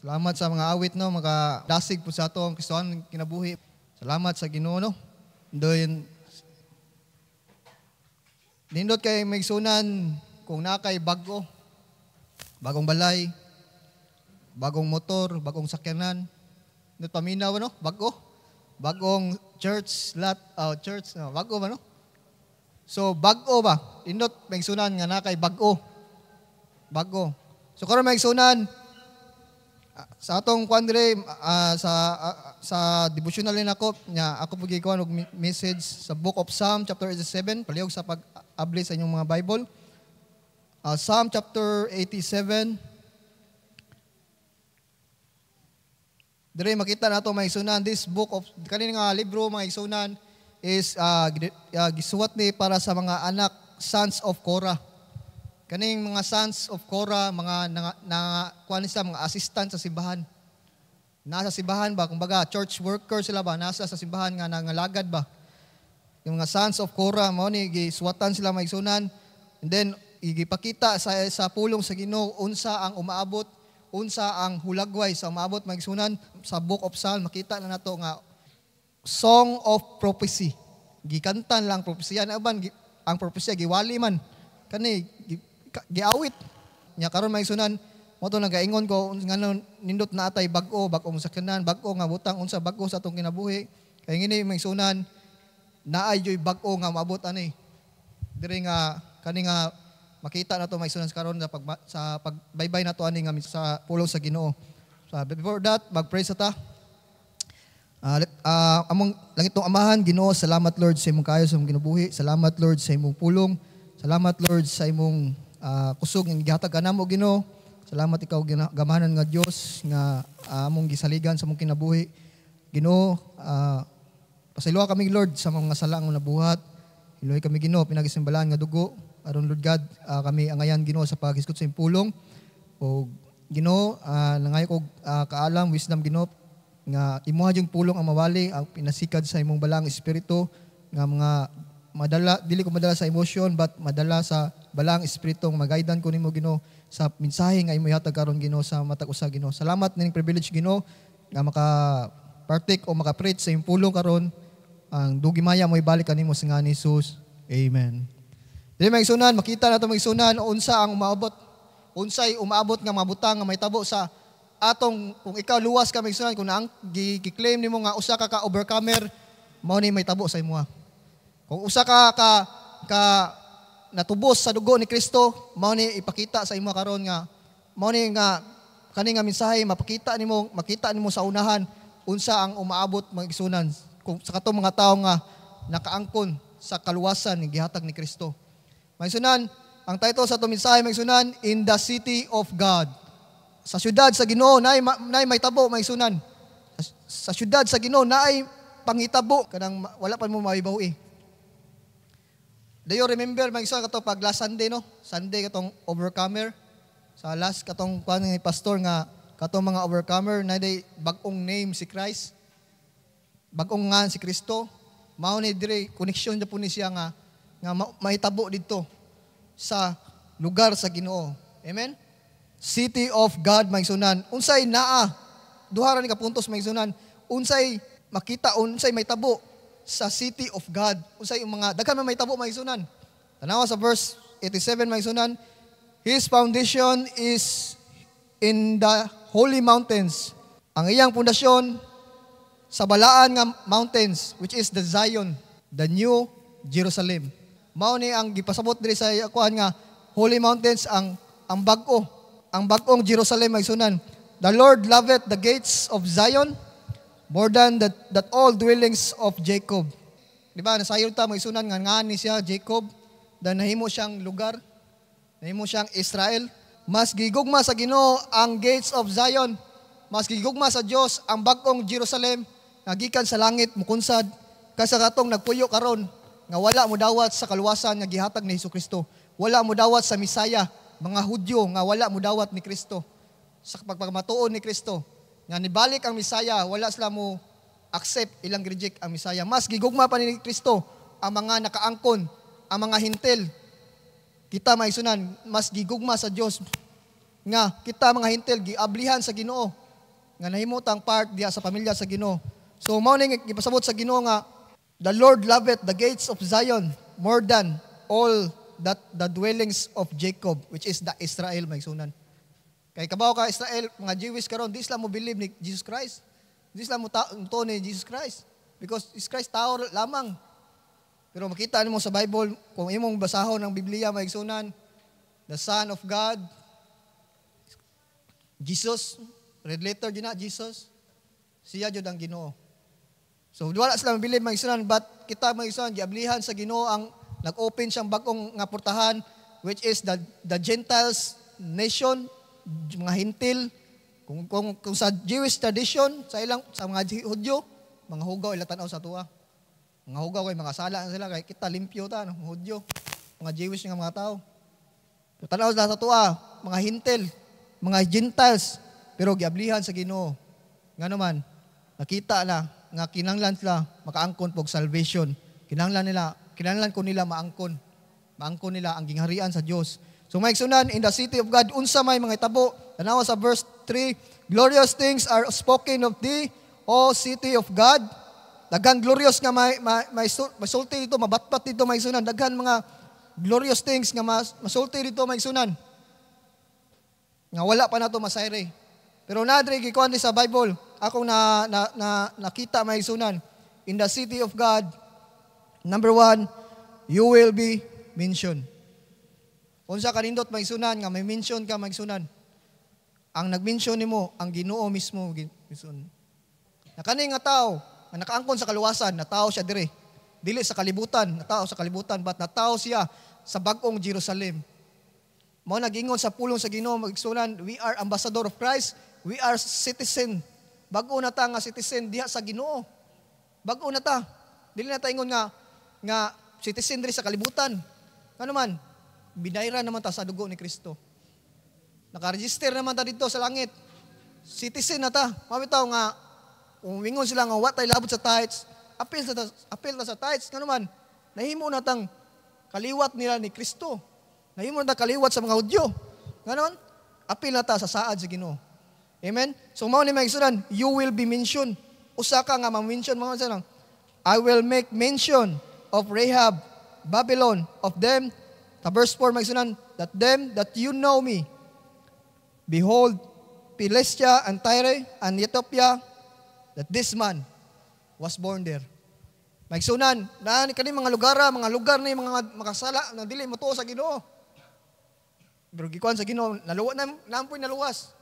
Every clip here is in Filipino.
Salamat sa mga awit, no, makadasig po sa ato ang Kristohan kinabuhi. Salamat sa Ginoo, no. Doon nindot kay may sunan kung nakay bago, bagong balay, bagong motor, bagong sakyanan. Nindot paminaw, no, bago, bagong church church, no, bago ba, no. So bago ba? Nindot may sunan nga nakay bago. So karon may sunan sa atong kuandre sa devotional din ako nya ako pagikuan og message sa Book of Psalm chapter 87 palihog sa pag-abli sa inyong mga Bible. Psalm chapter 87. Dire makita nato mga igsunan, this book of kani nga libro mga igsunan is gisuwat ni para sa mga anak sons of Korah. Kaning mga sons of Korah, mga kuan sila mga assistant sa simbahan. Nasa simbahan ba, kumbaga church worker sila ba, nasa sa simbahan nga nangalagad ba. Yung mga sons of Korah, mao ni gisuwatan sila maigsunan. And then igipakita sa pulong sa Ginoo unsa ang umaabot, unsa ang hulagway sa umaabot maigsunan sa Book of Psalm. Makita na nato nga Song of Prophecy. Gikantan lang propesya na ban ang propesya giwali man. Kani giawit nya karon maigsunan mo to nagaingon ko ngano nindot na atay bag-o bagong sakyanan bag-o nga butang unsa bag-o sa atong kinabuhi kay ngini maigsunan naay joy bag-o nga maabot ani diri nga kani nga makita nato maigsunan karon sa pagbaybay nato ani nga sa pulong sa Ginoo. So before that mag-pray sa ta. Among langit tong Amahan, Ginoo, salamat Lord sa imong kaayo sa imong kinabuhi. Salamat Lord sa imong pulong. Salamat Lord sa imong kusog nga gihatag kanamo Ginoo. Salamat ikaw gamahanan nga Dios nga among gisaligan sa among kinabuhi. Ginoo, pasayloa kami Lord sa mga sala nga nabuhat. Iloy kami Ginoo pinagisimbalan nga dugo. Aron Lord God, kami angayan Ginoo sa paghisgot sa imong pulong. O Ginoo, nangayo kog kaalam, wisdom Ginoo nga imuha yung pulong ang mawali, ang pinasikad sa imong balang espiritu nga mga madala, dili ko madala sa emotion but madala sa balang espiritu nga magaidan ko nimo Ginoo sa mensahe nga imo ihatag karon Ginoo sa matag usa Ginoo. Salamat ning privilege Ginoo nga maka-partake o maka-preach sa imong pulong karon. Ang dugimaya mo ibalik kanimo sa ngalan ni Jesus. Amen. Dili maigsunan, makita nato maigsunan unsa ang umaabot. Unsay umaabot nga mabutang nga may tabo sa atong kung ikaw luwas ka maigsunan kung naang gi-claim nimo nga usa ka overcomer mao ni may tabo sa imo. Kung usa ka natubos sa dugo ni Kristo, mao ni ipakita sa imo karon nga mao ni nga kani nga mensahe makita nimo sa unahan unsa ang umaabot maigsunan kung sa katong mga tawo nga nakaangkon sa kaluwasan ni gihatag ni Kristo. Maigsunan, ang title sa atong mensahe maigsunan, In the City of God. Sa syudad sa Ginoo naay may tabo maigsunan. Sa syudad sa Ginoo naay pangitabo kanang wala pa mo maibawi. Do you remember maigsunan kato pag last Sunday no? Sunday katong overcomer. Sa last katong kuan ni pastor nga katong mga overcomer na day bag-ong name si Christ. Bag-ong nga si Kristo. Mao ni dire connection na po ni siya nga mahitabo didto sa lugar sa Ginoo. Amen. City of God maigsunan. Unsay naa duha ra ni ka puntos maigsunan. Unsay makita unsay may tabo sa city of God. Unsay mga daghan may tabo maigsunan. Tanawa sa verse 87 maigsunan. His foundation is in the holy mountains. Ang iyang pundasyon sa balaan nga mountains which is the Zion, the new Jerusalem. Mao ni ang gipasabot diri sa kuan nga holy mountains ang bag-o. Ang bag-ong Jerusalem maigsunan. The Lord loveth the gates of Zion more than that all dwellings of Jacob. Di ba nasayon ta maigsunan nga ngani siya Jacob, dan nahimo siyang lugar, nahimo siyang Israel. Mas gigugma sa Ginoo ang gates of Zion. Mas gigugma sa Dios ang bag-ong Jerusalem nga gikan sa langit mukunsad kaysa katong nagpuyo karon nga wala mo dawat sa kaluwasan nga gihatag ni Hesukristo. Wala mo dawat sa Misaya, mga Hudyo nga wala mo dawat ni Kristo. Sa pagpamatuon ni Kristo, nga nibalik ang Misaya, wala sila mo accept, ilang reject ang Misaya. Mas gigugma pa ni Kristo ang mga nakaangkon, ang mga hintil. Kita maigsunan, mas gigugma sa Dios nga kita mga hintil giablihan sa Ginoo nga nahimutang part diya sa pamilya sa Ginoo. So mao ning gipasabot sa Ginoo nga the Lord loveth the gates of Zion more than all that the dwellings of Jacob, which is the Israel, maigsunan. Kay kabaw ka Israel, mga Jewish karon, di sila mo believe ni Jesus Christ. Di sila mo to ni Jesus Christ. Because Jesus Christ tao lamang. Pero makita nimo sa Bible, kung imong basahon ang Biblia, maigsunan, the Son of God, Jesus, red letter din na, Jesus, siya jud ang Ginoo. So wala sila mabilib maigsunan, but kita maigsunan, giablihan sa Ginoo ang nag-open siyang bagong nga portahan, which is the Gentiles nation, mga hintil. Kung sa Jewish tradition, sa mga Hudyo, mga hugaw ila tanaw sa tuwa. Mga hugaw kay mga sala na sila, kay kita limpyo ta, no? Hudyo, mga Jewish nga mga tao. Tanaw sila sa tuwa, mga hintil, mga Gentiles, pero giablihan sa Ginoo. Nga naman, nakita na nga kinahanglan sila makaangkon pog salvation. Kinahanglan ko nila maangkon. Maangkon nila ang gingharian sa Dios. So maigsunan, in the city of God, unsa may mga itabo, tanawa sa verse 3, glorious things are spoken of thee, O city of God. Daghan glorious nga may sulti dito, mabatbat dito maigsunan. Daghan mga glorious things nga masulti dito maigsunan. Nga wala pa na to masayre. Pero nadre gikuan sa Bible, akong nakita maigsunan, in the city of God, number 1, you will be mentioned. Unsa kanindot maigsunan nga may mention ka maigsunan. Ang nag-mention nimo ang Ginoo mismo gisunan. Na kani nga tao nga nakaangkon sa kaluwasan, na tao siya dire. Dili sa kalibutan, na tao sa kalibutan, but na tao siya sa bag-ong Jerusalem. Mao nagingon sa pulong sa Ginoo maigsunan, we are ambassador of Christ, we are citizen. Bag-o na ta nga citizen diha sa Ginoo. Bag-o na ta. Dili na ta ingon nga citizen diri sa kalibutan. Ano man, binayran naman ta sa dugo ni Kristo. Naka-register naman ta dito sa langit. Citizen na ta. Mabitaw nga kung wingon sila nga what ay labot sa tithes, appeal na sa tithes. Ano man, nahimo na tang kaliwat nila ni Kristo. Nahimo na kaliwat sa mga Hudyo. Ano man, appeal na ta sa saad sa Ginoo. Amen? So mao ni maigsunan, you will be mentioned. Usa ka nga ma-mention mga sanang, I will make mention of Rahab, Babylon, of them. Sa verse 4 maigsunan, that them that you know me, behold, Philistia and Tyre and Ethiopia, that this man was born there. Maigsunan, na kani mga lugar ni mga makasala na dili motuo sa Ginoo. Pero gikuan sa Ginoo, nampoy naluwas.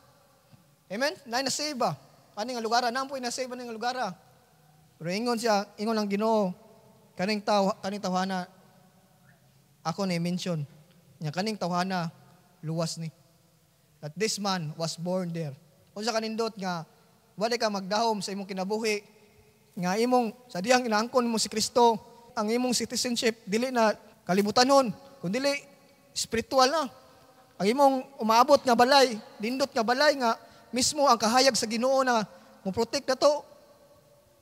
Amen? Na save ba? Kani nga lugar, nampoy na save nga lugar. Pero ingon lang Ginoo, kaning tawhana ako na mention. Nya kaning tawhana luwas ni. That this man was born there. Unsa kanindot nga wala ka magdahom sa imong kinabuhi, nga imong sa diyang inaangkon mo si Kristo, ang imong citizenship dili na kalibutanon, kundi spiritual na. Ang imong umaabot nga balay, dindot nga balay nga mismo ang kahayag sa Ginoo na mo protect na to.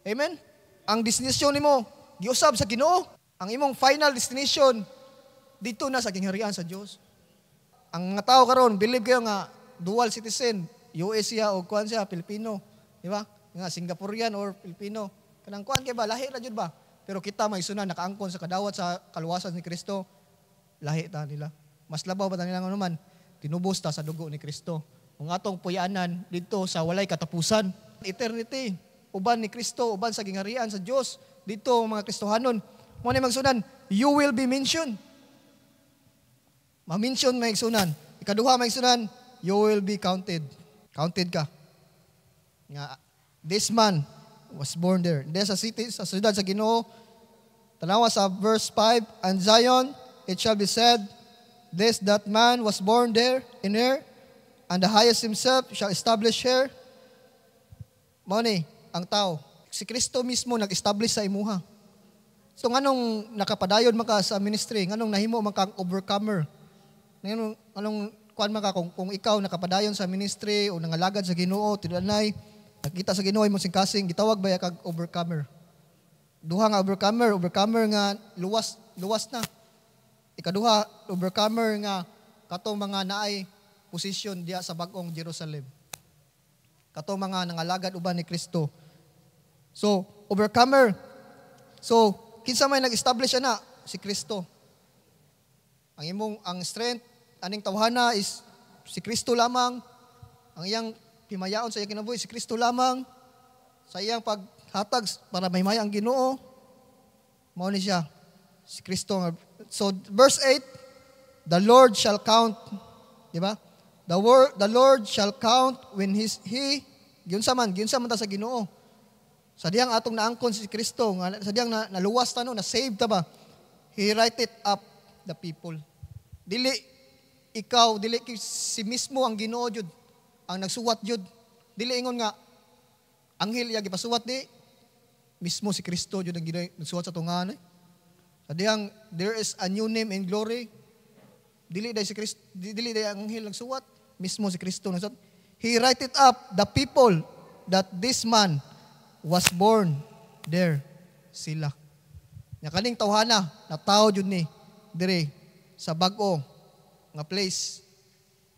Amen? Ang destinasyon nimo giusab sa Ginoo. Ang imong final destination dito na sa gingharian sa Dios. Ang mga tao karon believe kayo nga dual citizen, US siya o kuan siya Pilipino. Di ba? Nga Singaporean or Filipino. Kanang kuan kay ba lahi ra jud ba? Pero kita maigsunan nakaangkon sa kadawat sa kaluwasan ni Kristo. Lahi ta nila. Mas labaw pa ta nila man tinubos ta sa dugo ni Kristo. Ang atong puy-anan dito sa walay katapusan, eternity, uban ni Kristo, uban sa gingharian sa Dios dito mga Kristohanon. Mo ni magsunan, you will be mentioned. Ma-mention maigsunan. Ikaduha maigsunan, you will be counted. Counted ka. Nga, this man was born there. Then sa city, sa siyudad sa Ginoo, tanawa sa verse 5, and Zion, it shall be said, that man was born there in her, and the highest himself shall establish her. Mao ni ang tao. Si Kristo mismo nag-establish sa imuha. So nganong nakapadayon maka sa ministry, nganong nahimo man kang overcomer. Anong kuan maka kung ikaw nakapadayon sa ministry o nangalagad sa Ginoo, tinuanay nakita sa Ginoo imong singkasing, gitawag ba ya kag overcomer. Duha nga overcomer nga luwas na. Ikaduha, overcomer nga katong mga naay posisyon diya sa bag-ong Jerusalem. Kato mga nangalagad uban ni Kristo. So, overcomer. So, kinsa may nag-establish ana? Si Kristo. Ang strength, aning tawhana is si Kristo lamang. Ang iyang pimayaon sa iyang kinabuhi, si Kristo lamang. Sa iyang paghatag para mahimaya ang Ginoo, mao ni siya, si Kristo. So, verse 8, the Lord shall count, di ba? The Lord shall count when He, gyunsa man ta sa Ginoo. Sa diyang atong naangkon si Kristo, sa diyang naluwas ta no, na-save ta ba? He write it up the people. Dili si mismo ang Ginoo jud ang nagsuwat jud. Dili ingon nga anghel ya gipasuwat di mismo si Kristo jud ang nagsuwat sa tungan. Sa diyang there is a new name in glory. Dili day si Kristo, dili day ang anghel nagsuwat, mismo si Kristo nagsuwat. He write it up the people that this man was born there sila. Nya kaning tawhana na tao jud ni dire sa bag-o nga place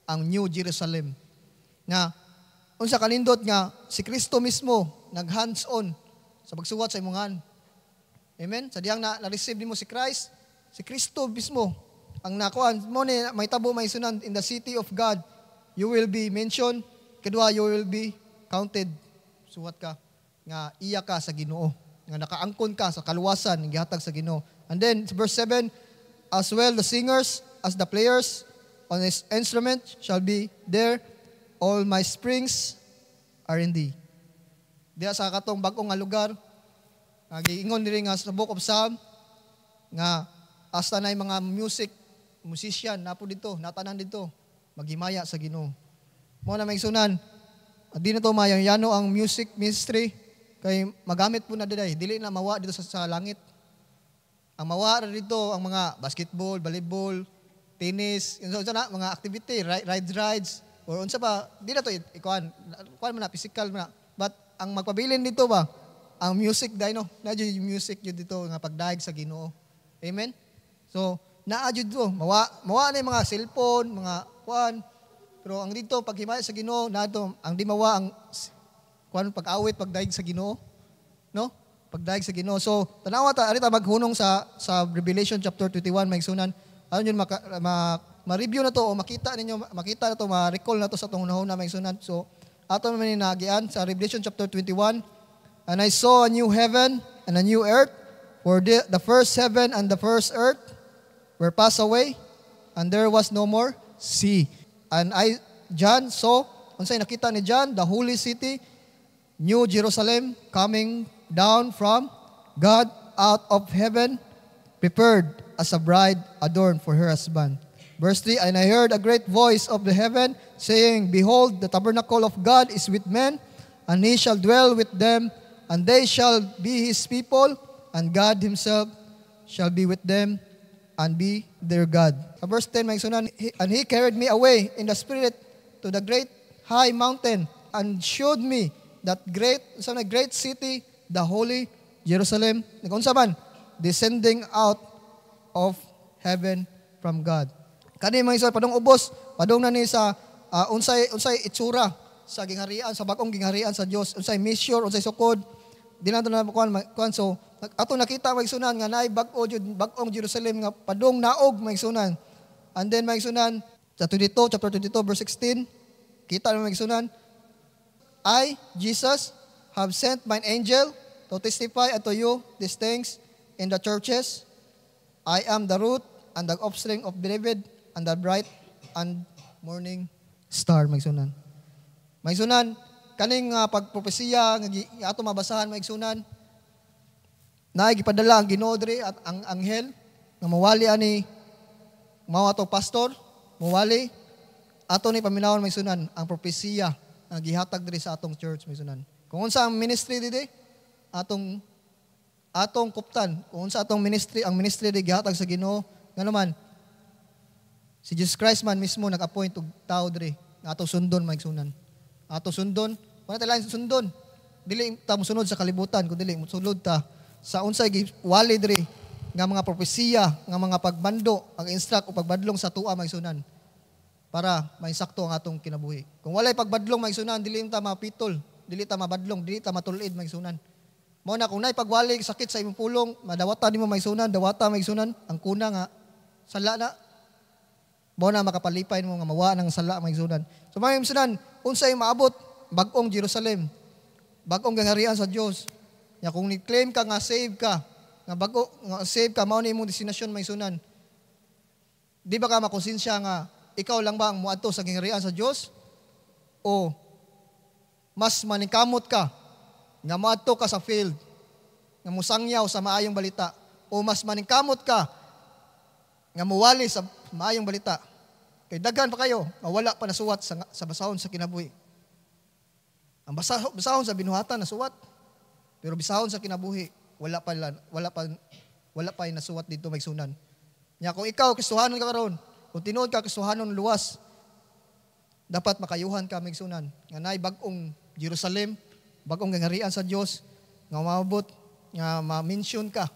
ang New Jerusalem. Nga unsa kanindot nga si Kristo mismo nag-hands-on sa pagsuwat sa imong han. Amen. Sa diyang na-receive nimo si Christ, si Kristo mismo ang nakuan mo ni may tabo may sunan in the city of God. You will be mentioned, kedua you will be counted. Suwat ka nga iya ka sa Ginoo, nga nakaangkon ka sa kaluwasan ng gihatag sa Ginoo. And then verse 7, as well the singers as the players on his instrument shall be there, all my springs are in thee. Diya sa katong bag-ong nga lugar, giingon diri nga sa Book of Psalm nga hasta na mga musician napo dito, natanan dito maghimaya sa Ginoo. Mo na may sunan, di na to mayang-yano ang music ministry kay magamit po na diday, dili na mawa dito sa langit. Ang mawa dito ang mga basketball, volleyball, tennis, yun na mga activity, rides, or unsa pa, di na to ikuan man na physical man na. But ang magpabilin dito ba, ang music dai no, na jud music jud dito nga pagdaig sa Ginoo. Amen. So naa jud to, mawa na yung mga cellphone, mga kuan. Pero ang dito paghimaya sa Ginoo, nato ang di mawa ang kuan pag-awit, pagdaig sa Ginoo, no? Pagdaig sa Ginoo. So, tanawa ta ari ta maghunong sa Revelation chapter 21 maigsunan. Ano yun ma-review na to o makita na to, ma-recall na to sa tong hunahuna maigsunan. So, ato man ni nagian sa Revelation chapter 21. And I saw a new heaven and a new earth, for the first heaven and the first earth were passed away, and there was no more sea. And John saw, unsay nakita ni John, the holy city, New Jerusalem, coming down from God out of heaven, prepared as a bride adorned for her husband. Verse 3, and I heard a great voice of the heaven, saying, behold, the tabernacle of God is with men, and he shall dwell with them, and they shall be his people, and God himself shall be with them, and be their God. Verse 10, and he carried me away in the spirit to the great high mountain, and showed me that great city, the holy Jerusalem, nagunsa man, descending out of heaven from God. Kani mga isa padong ubos, padong na ni sa unsay itsura sa gingharian, sa bagong gingharian sa Dios, unsay measure, unsay sukod. Di na kuan so ato nakita maigsunan nga naay bag-ong Jerusalem nga padong naog maigsunan. And then maigsunan sa chapter 22 verse 16, kita na maigsunan, I, Jesus, have sent mine angel to testify unto you these things in the churches. I am the root and the offspring of David and the bright and morning star. Maigsunan, kaning pagpropesiya nga ato mabasahan maigsunan, naay gipadala ang Ginoo diri at ang anghel nga mawali ani mao ato pastor, mawali ato ni paminawon maigsunan ang propesiya nga gihatag diri sa atong church maigsunan. Kung unsa ang ministry diri atong kuptan, kung unsa atong ministry, ang ministry diri gihatag sa Ginoo, nga naman si Jesus Christ man mismo nag-appoint og tao diri nga ato sundon maigsunan. Ato sundon, wala ta lang sundon. Dili ta mosunod sa kalibutan, kundi dili mosulod ta sa unsay giwali diri nga mga propesiya, nga mga pagbando, ang instruct o pagbadlong sa tuwa maigsunan. para mainsakto ang atong kinabuhi. Kung walay pagbadlong maigsunan, dili ta mapitol, dili ta mabadlong, dili ta matulid maigsunan. Mao na kung nay pagwali sakit sa imong pulong, madawata nimo maigsunan, dawata maigsunan, ang kuna nga sala na. Mao na makapalipay mo nga mawa ng sala maigsunan. So maigsunan, unsay maabot bag-ong Jerusalem, bag-ong gangharian sa Dios. Ya kung ni-claim ka nga save ka, nga bago nga save ka, mao ni imong destinasyon maigsunan. Di ba ka makonsensya nga ikaw lang ba ang muadto sa gingharian sa Dios? O mas maningkamot ka nga muadto ka sa field, nga musangyaw sa maayong balita? O mas maningkamot ka nga muwali sa maayong balita? Kay daghan pa kayo, wala pa nasuwat sa basahon sa kinabuhi. Ang basahon sa binuhatan nasuwat, pero bisahon sa kinabuhi, wala pa nasuwat dito maigsunan. Nya kung ikaw Kristohanon ka karon, kung tinuod ka Kristohanon luwas, dapat makayuhan ka maigsunan. Nga nay bag-ong Jerusalem, bag-ong gangharian sa Dios, nga maabot, nga ma-mention ka,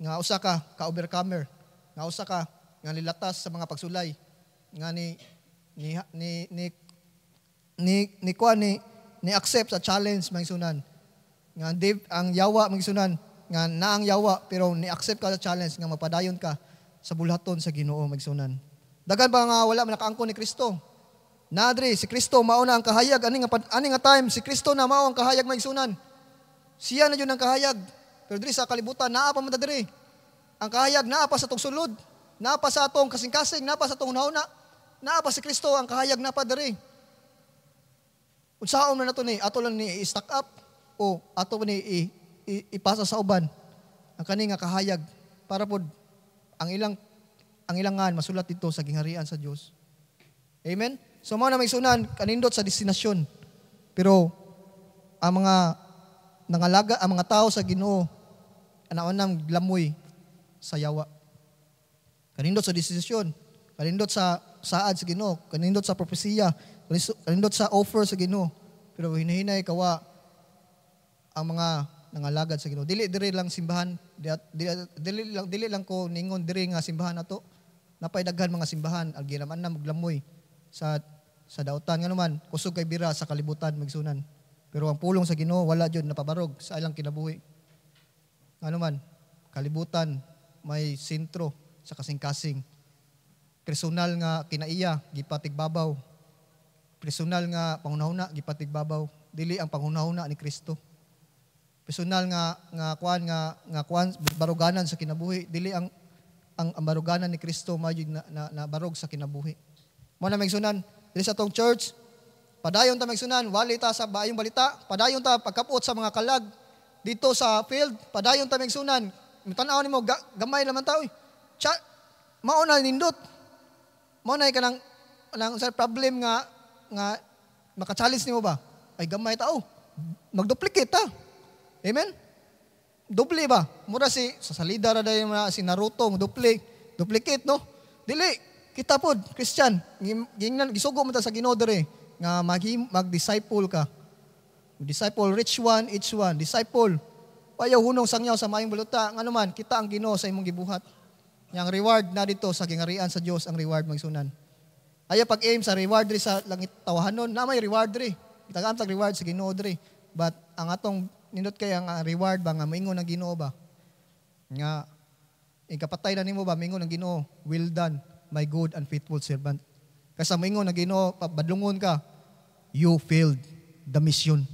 nga usa ka ka-overcomer, nga usa ka nga lilatas sa mga pagsulay, nga ni accept sa challenge maigsunan. Nga ang yawa maigsunan, nga naang yawa pero ni accept ka sa challenge nga mapadayon ka sa bulhaton sa Ginoo maigsunan. Daghan ba nga wala man nakaangkon ni Kristo? Nadri si Kristo mao na ang kahayag ani nga time si Kristo na mao ang kahayag maigsunan. Siya na jud ang kahayag. Pero diri sa kalibutan naa pa man diri. Ang kahayag naa pa sa tong sulod, naa pa sa atong kasing-kasing, naa pa sa atong hunahuna, naa pa si Kristo ang kahayag na pa diri. Unsaon man nato ni ato lang ni i-stack up o ato ni ipasa sa uban ang kani nga kahayag para pod ang ilangan masulat dito sa gingharian sa Dios. Amen. So mao na maigsunan kanindot sa destinasyon. Pero ang mga nangalaga, ang mga tao sa Ginoo ana-unang glamoy sa yawa. Kanindot sa desisyon, kanindot sa saad sa Ginoo, kanindot sa propesiya, kanindot sa offer sa Ginoo. Pero hinahinay kawa ang mga nangalagad sa Ginoo. Dili lang simbahan, dili lang ko ningon diri nga simbahan nato. Napay daghan mga simbahan ang ginaman na maglamoy sa dautan nga naman kusog kay bira sa kalibutan magsunan. Pero ang pulong sa Ginoo wala jud napabarog sa ilang kinabuhi. Ano man, kalibutan may sentro sa kasing-kasing. Personal nga kinaiya gipatigbabaw. Personal nga panghunahuna gipatigbabaw. Dili ang panghunahuna ni Kristo. Personal nga kuan baruganan sa kinabuhi, dili ang baruganan ni Kristo majud na barog sa kinabuhi. Mo na maigsunan dili sa tong church, padayon ta maigsunan, wali ta sa maayong balita, padayon ta pagkapot sa mga kalag dito sa field, padayon ta maigsunan. Tan-aw nimo gamay naman ta oy. Mao na nindot. Mao na kanang sa problem nga maka-challenge nimo ba? Ay gamay ta magduplicate ta. Amen? Doble ba? Mura sa salida ra dayon si Naruto, duplicate no? Dili, kita pod Christian, gisugo mo ta sa Ginoo diri nga mag-disciple ka. Disciple reach one each one, disciple. Payaw hunong sangyaw sa maayong baluta, ngano man kita ang Ginoo sa imong gibuhat. Yang reward na dito sa gingharian sa Dios ang reward magsunan. Aya pag-aim sa reward diri sa langit tawahanon, na may reward diri. Kita ang reward sa Ginoo diri. But ang atong nindot kay ang reward ba nga moingon ng Ginoo ba? Nga ikapatay na nimo ba moingon ng Ginoo, well done, my good and faithful servant. Kasi moingon ng Ginoo, badlungon ka, you failed the mission.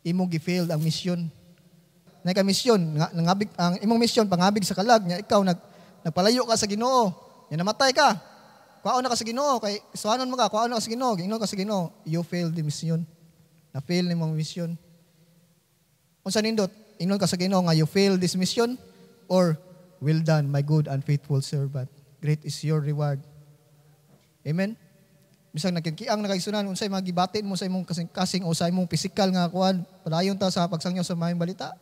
Imo gi-failed ang mission. Nay ka mission, nangabig ang imong mission pangabig sa kalag nya ikaw nagpalayo ka sa Ginoo. Nya namatay ka. Kuaon na ka sa Ginoo kay suhanon mo ka, kuaon na ka sa Ginoo, giingnon ka sa Ginoo, you failed the mission. Na-fail ni mong mission. Unsa nindot? Ingnon ka sa Ginoo nga you failed this mission or well done my good and faithful servant. Great is your reward. Amen. Bisag nagkikiang nakaigsunan unsay magibatin mo sa imong kasing o sa imong physical nga kuan, padayon ta sa pagsangyaw sa maayong balita.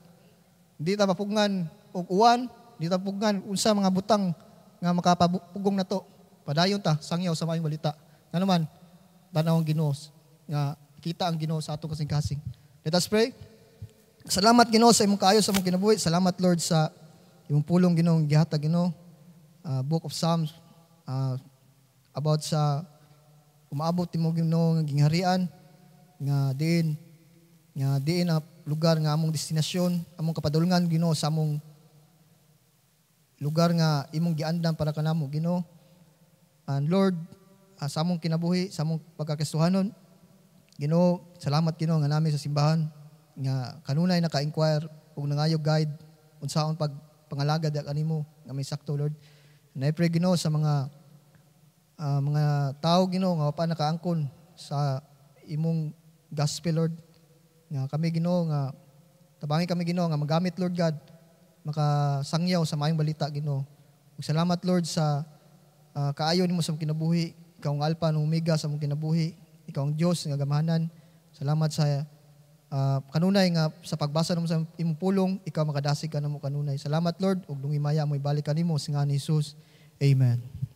Di ta mapugngan og uwan, di ta mapugngan unsa mga butang nga makapugong nato. Padayon ta sangyaw sa maayong balita. Ngano man tanaw ang Ginoo nga kita ang Ginoo sa atong kasing-kasing. Let us pray. Salamat Ginoo sa imong kaayo sa imong kinabuhi. Salamat Lord sa imong pulong Ginoo gihatag Ginoo. Book of Psalms about sa umaabot nimo Ginoo nga gingharian nga diin na lugar nga among destinasyon, among kapadulngan Ginoo sa among lugar nga imong giandan para kanamo Ginoo. And Lord, sa among kinabuhi, sa among pagkakastuhanon, Ginoo, salamat Ginoo nga nami sa simbahan nga kanunay naka-inquire ug nangayog guide unsaon pangalagad kanimo nga may sakto Lord. And I pray Ginoo sa mga tao Ginoo nga pa nakaangkon sa imong gospel Lord, nga kami Ginoo nga tabangin kami Ginoo nga magamit Lord God makasangyaw sa maayong balita Ginoo. Ug salamat Lord sa kaayo nimo sa among kinabuhi, ikaw ang Alpha and Omega sa among kinabuhi, ikaw ang Dios nga gamahanan. Salamat sa kanunay nga sa pagbasa namo sa imong pulong, ikaw makadasig ka namo kanunay. Salamat Lord ug dungay maya mo ibalik kanimo sa ngalan ni Jesus. Amen.